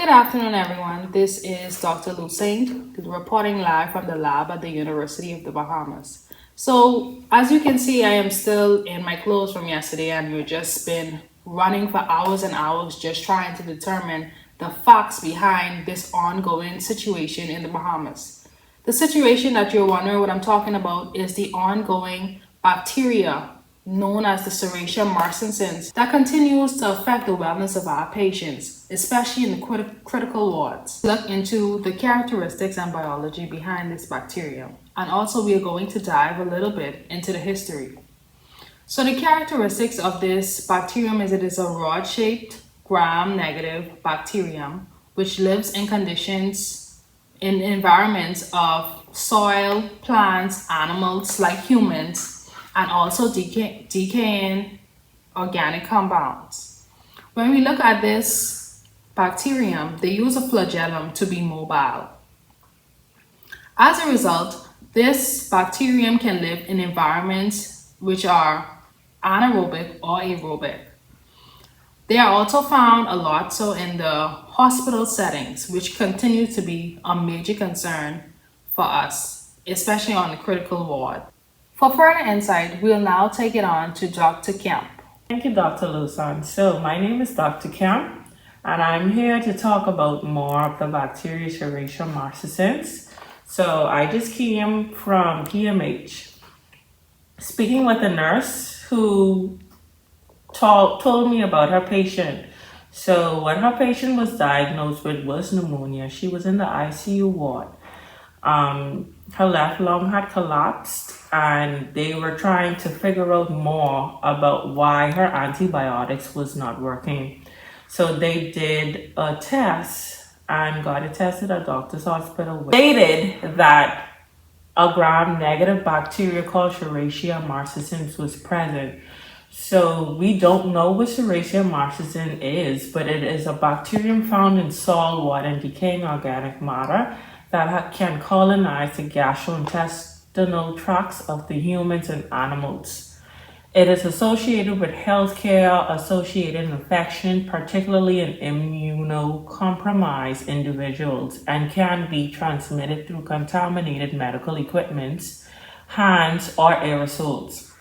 Good afternoon, everyone. This is Dr. Lucinde reporting live from the lab at the University of the Bahamas. So, as you can see, I am still in my clothes from yesterday, and we've just been running for hours and hours just trying to determine the facts behind this ongoing situation in the Bahamas. The situation that you're wondering what I'm talking about is the ongoing bacteria known as the Serratia Marcescens that continues to affect the wellness of our patients, especially in the critical wards. Look into the characteristics and biology behind this bacteria, and also we are going to dive a little bit into the history. So the characteristics of this bacterium is it is a rod-shaped, gram-negative bacterium which lives in conditions in environments of soil, plants, animals like humans, and also decaying organic compounds. When we look at this bacterium, they use a flagellum to be mobile. As a result, this bacterium can live in environments which are anaerobic or aerobic. They are also found a lot so in the hospital settings, which continue to be a major concern for us, especially on the critical ward. For further insight, we'll now take it on to Dr. Kemp. Thank you, Dr. Lucinde. So my name is Dr. Kemp, and I'm here to talk about more of the bacteria Serratia marcescens. So I just came from PMH, speaking with a nurse who told me about her patient. So when her patient was diagnosed with was pneumonia, she was in the ICU ward. Her left lung had collapsed, and they were trying to figure out more about why her antibiotics was not working. So they did a test and got it tested at doctor's hospital. Stated that a gram-negative bacteria called Serratia marcescens was present. So we don't know what Serratia marcescens is, but it is a bacterium found in salt water and decaying organic matter that can colonize the gastrointestinal tracts of the humans and animals. It is associated with healthcare-associated infection, particularly in immunocompromised individuals, and can be transmitted through contaminated medical equipment, hands, or aerosols.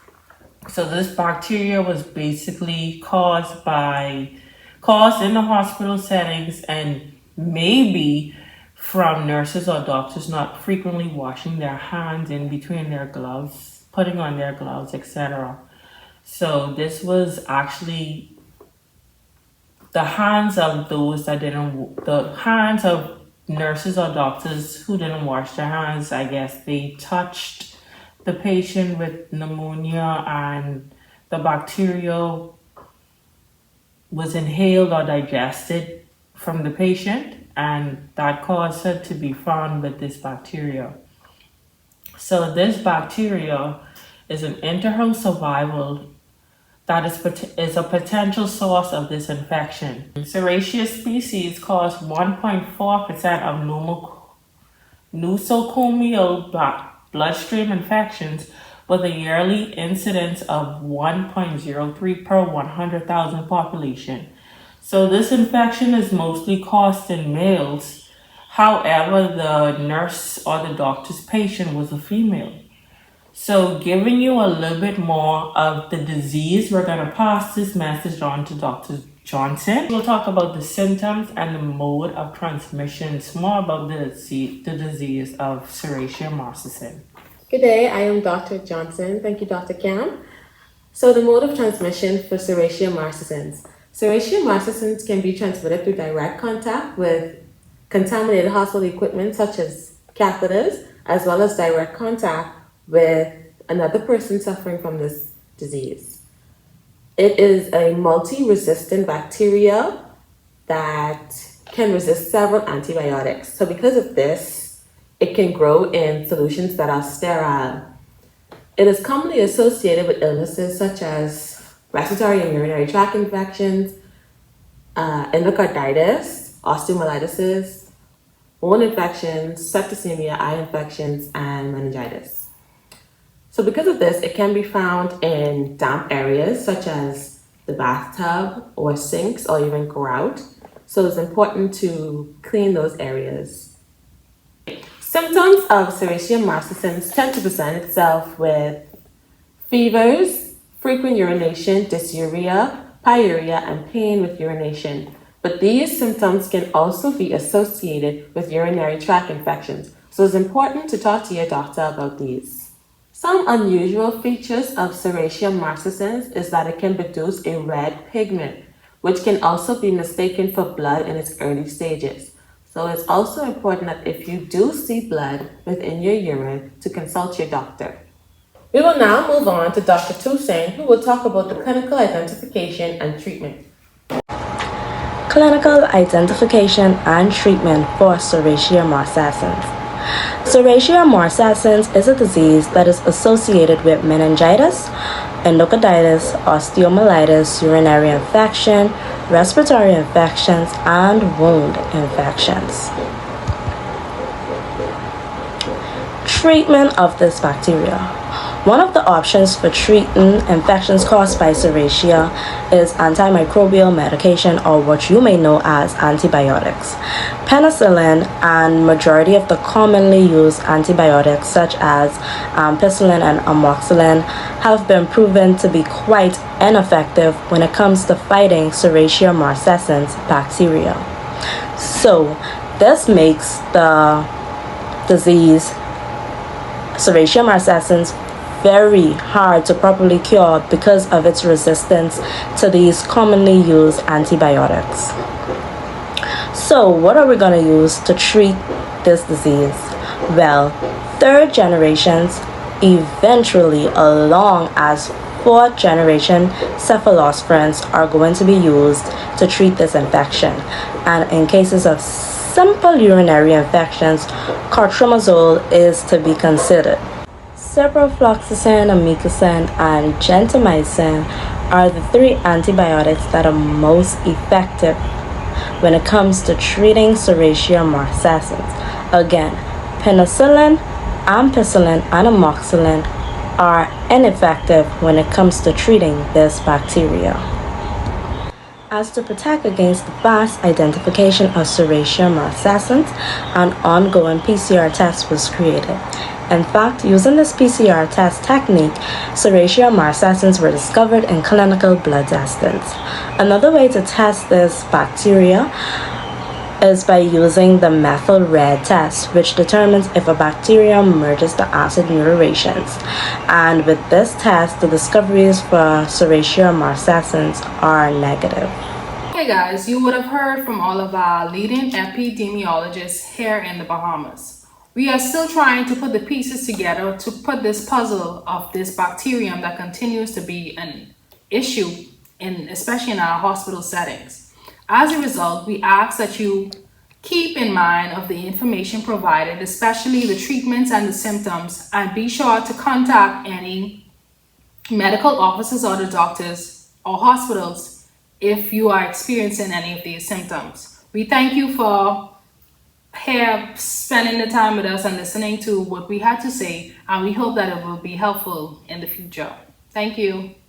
So this bacteria was basically caused in the hospital settings and maybe from nurses or doctors not frequently washing their hands in between their gloves, putting on their gloves, etc. So this was actually the hands of nurses or doctors who didn't wash their hands. I guess they touched the patient with pneumonia, and the bacteria was inhaled or digested from the patient, and that caused her to be found with this bacteria. So this bacteria is an inter-host survival that is a potential source of this infection. Serratia species cause 1.4% of nosocomial bloodstream infections, with a yearly incidence of 1.03 per 100,000 population. So this infection is mostly caused in males. However, the nurse or the doctor's patient was a female. So giving you a little bit more of the disease, we're going to pass this message on to Dr. Johnson. We'll talk about the symptoms and the mode of transmission, more about the disease of Serratia marcescens. Good day, I am Dr. Johnson. Thank you, Dr. Cam. So the mode of transmission for Serratia marcescens. Serratia marcescens can be transmitted through direct contact with contaminated hospital equipment such as catheters, as well as direct contact with another person suffering from this disease. It is a multi-resistant bacteria that can resist several antibiotics. So because of this, it can grow in solutions that are sterile. It is commonly associated with illnesses such as respiratory and urinary tract infections, endocarditis, osteomyelitis, wound infections, septicemia, eye infections, and meningitis. So because of this, it can be found in damp areas such as the bathtub or sinks or even grout. So it's important to clean those areas. Symptoms of Serratia marcescens tend to present itself with fevers, frequent urination, dysuria, pyuria, and pain with urination. But these symptoms can also be associated with urinary tract infections, so it's important to talk to your doctor about these. Some unusual features of Serratia marcescens is that it can produce a red pigment, which can also be mistaken for blood in its early stages. So it's also important that if you do see blood within your urine to consult your doctor. We will now move on to Dr. Toussaint, who will talk about the clinical identification and treatment. Clinical identification and treatment for Serratia marcescens. Serratia marcescens is a disease that is associated with meningitis, endocarditis, osteomyelitis, urinary infection, respiratory infections, and wound infections. Treatment of this bacteria. One of the options for treating infections caused by Serratia is antimicrobial medication, or what you may know as antibiotics. Penicillin and majority of the commonly used antibiotics such as ampicillin and amoxicillin have been proven to be quite ineffective when it comes to fighting Serratia marcescens bacteria. So this makes the disease Serratia marcescens very hard to properly cure because of its resistance to these commonly used antibiotics. So what are we going to use to treat this disease? Well, third generations, eventually along as fourth generation cephalosporins are going to be used to treat this infection. And in cases of simple urinary infections, cotrimazole is to be considered. Ciprofloxacin, amikacin, and gentamicin are the three antibiotics that are most effective when it comes to treating Serratia marcescens. Again, penicillin, ampicillin, and amoxicillin are ineffective when it comes to treating this bacteria. As to protect against the fast identification of Serratia marcescens, an ongoing PCR test was created. In fact, using this PCR test technique, Serratia marcescens were discovered in clinical blood testings. Another way to test this bacteria is by using the methyl red test, which determines if a bacterium merges the acid mutations. And with this test, the discoveries for Serratia marcescens are negative. Hey guys, you would have heard from all of our leading epidemiologists here in the Bahamas. We are still trying to put the pieces together to put this puzzle of this bacterium that continues to be an issue, especially in our hospital settings. As a result, we ask that you keep in mind of the information provided, especially the treatments and the symptoms, and be sure to contact any medical officers or the doctors or hospitals if you are experiencing any of these symptoms. We thank you for spending the time with us and listening to what we had to say, and we hope that it will be helpful in the future. Thank you.